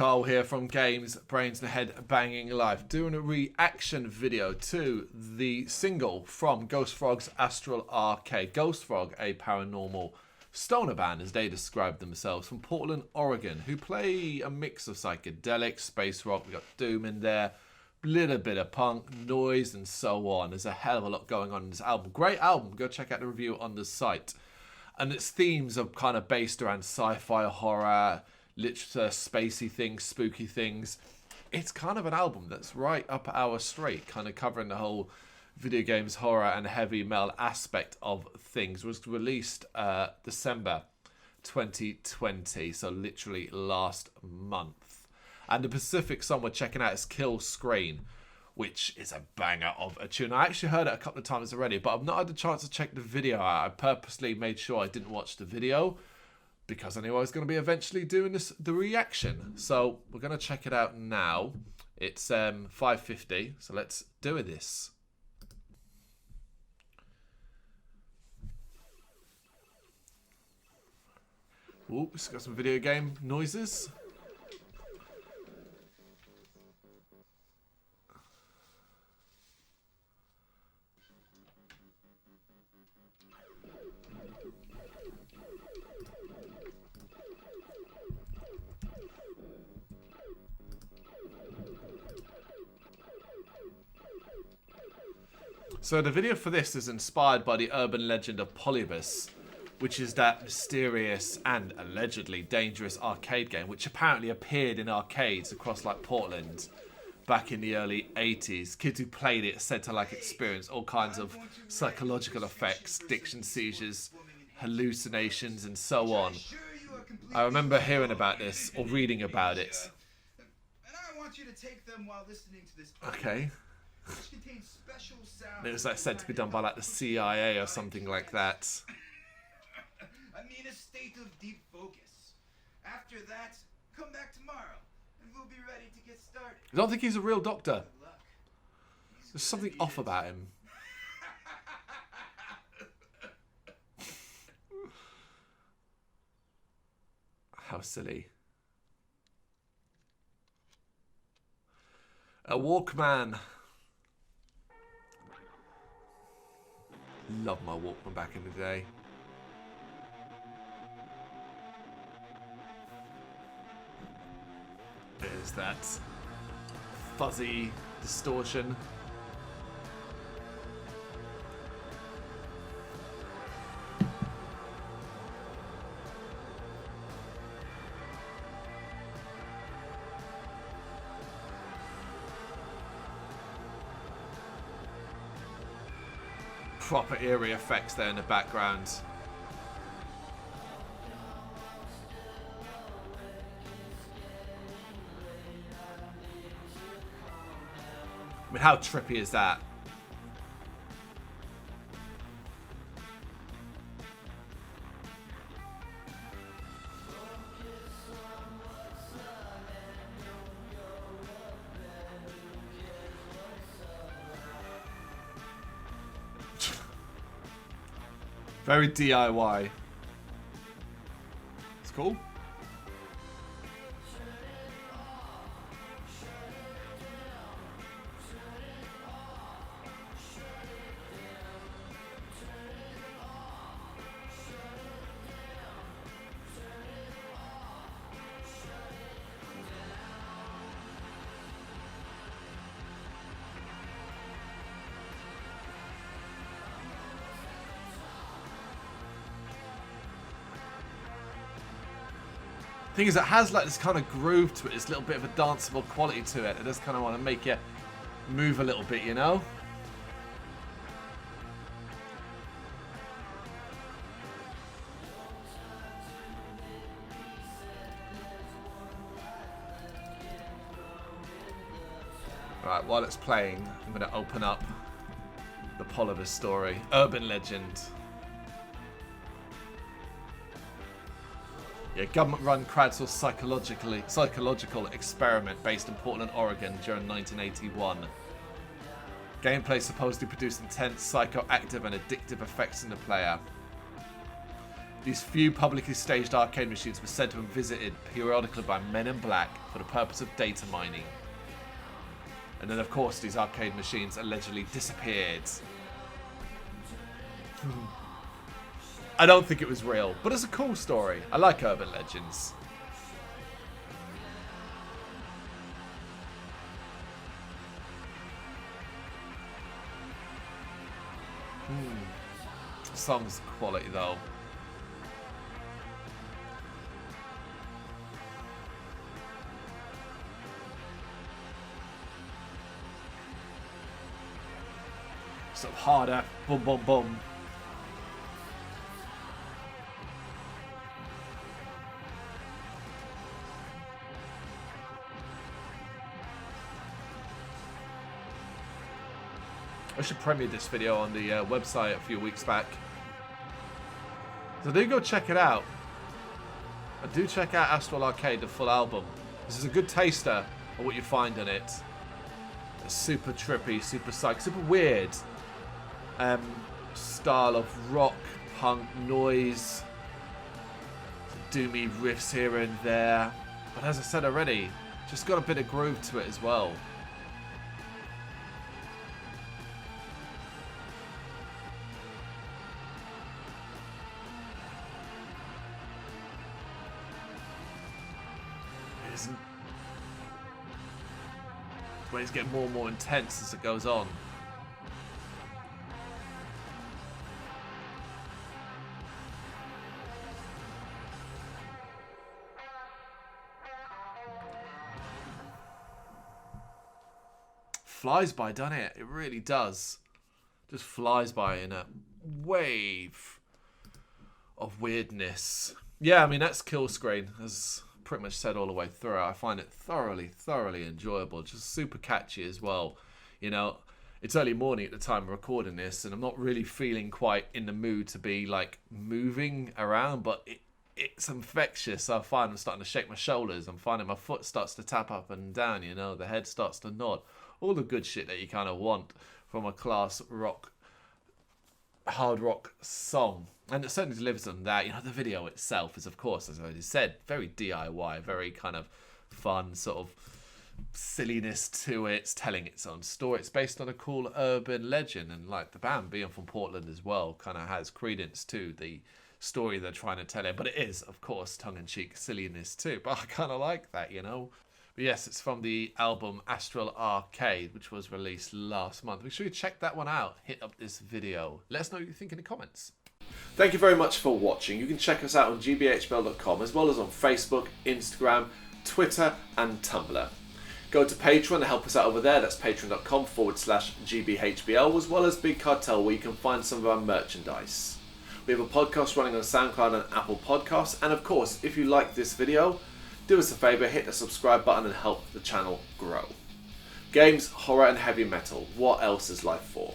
Carl here from Games, Brains and Head Banging Life, doing a reaction video to the single from Ghost Frog's Astral Arcade. Ghost Frog, a paranormal stoner band, as they describe themselves, from Portland, Oregon, who play a mix of psychedelic, space rock, we got doom in there, little bit of punk, noise, and so on. There's a hell of a lot going on in this album. Great album. Go check out the review on the site. And its themes are kind of based around sci-fi, horror, literature, spacey things, spooky things. It's kind of an album that's right up our street, kind of covering the whole video games, horror, and heavy metal aspect of things. It was released December 2020, so literally last month. And the Pacific song we're checking out is Kill Screen, which is a banger of a tune. I actually heard it a couple of times already, but I've not had the chance to check the video out. I purposely made sure I didn't watch the video because I knew I was going to be eventually doing the reaction. So we're going to check it out now. It's 5:50, so let's do this. Oops, got some video game noises. So the video for this is inspired by the urban legend of Polybus, which is that mysterious and allegedly dangerous arcade game, which apparently appeared in arcades across like Portland back in the early 80s. Kids who played it said to like experience all kinds of psychological effects, diction seizures, hallucinations, and so on. I remember hearing about this or reading about it. And I want you to take them while listening to this. Okay. Which contains special sounds. It was like said to be done by like the CIA or something like that. I mean a state of deep focus. After that, come back tomorrow and we'll be ready to get started. I don't think he's a real doctor. Good luck. There's something off about him. How silly. A Walkman. Love my Walkman back in the day. There's that fuzzy distortion. Proper eerie effects there in the background. I mean, how trippy is that? Very DIY. It's cool. Thing is, it has like this kind of groove to it, this little bit of a danceable quality to it. It does kind of want to make you move a little bit, you know? Right, while it's playing, I'm going to open up the Polybus story. Urban legend. Yeah, government-run crowdsourced psychological experiment based in Portland, Oregon during 1981. Gameplay supposedly produced intense, psychoactive, and addictive effects in the player. These few publicly staged arcade machines were said to have been visited periodically by men in black for the purpose of data mining. And then, of course, these arcade machines allegedly disappeared. I don't think it was real, but it's a cool story. I like urban legends. Song's quality though. Sort of harder, boom, boom, boom. I should premiere this video on the website a few weeks back. So do go check it out. And do check out Astral Arcade, the full album. This is a good taster of what you find in it. It's super trippy, super psych, super weird style of rock, punk, noise, doomy riffs here and there. But as I said already, just got a bit of groove to it as well. Where it's getting more and more intense as it goes on. Flies by, doesn't it? It really does. Just flies by in a wave of weirdness. Yeah, I mean, that's Kill Screen, as pretty much said all the way through. I find it thoroughly enjoyable. Just super catchy as well. You know, it's early morning at the time of recording this, and I'm not really feeling quite in the mood to be like moving around, but it's infectious. I find I'm starting to shake my shoulders. I'm finding my foot starts to tap up and down, you know, the head starts to nod. All the good shit that you kind of want from a class rock, hard rock song. And it certainly delivers on that. You know, the video itself is, of course, as I already said, very DIY, very kind of fun, sort of silliness to it. It's telling its own story. It's based on a cool urban legend, and like the band being from Portland as well kind of has credence to the story they're trying to tell it. But it is, of course, tongue-in-cheek silliness too. But I kind of like that, you know. But yes, it's from the album Astral Arcade, which was released last month. Make sure you check that one out. Hit up this video. Let us know what you think in the comments. Thank you very much for watching. You can check us out on gbhbl.com, as well as on Facebook, Instagram, Twitter and Tumblr. Go to Patreon to help us out over there. That's patreon.com/gbhbl, as well as Big Cartel, where you can find some of our merchandise. We have a podcast running on SoundCloud and Apple Podcasts. And of course, if you like this video, do us a favour, hit the subscribe button and help the channel grow. Games, horror and heavy metal. What else is life for?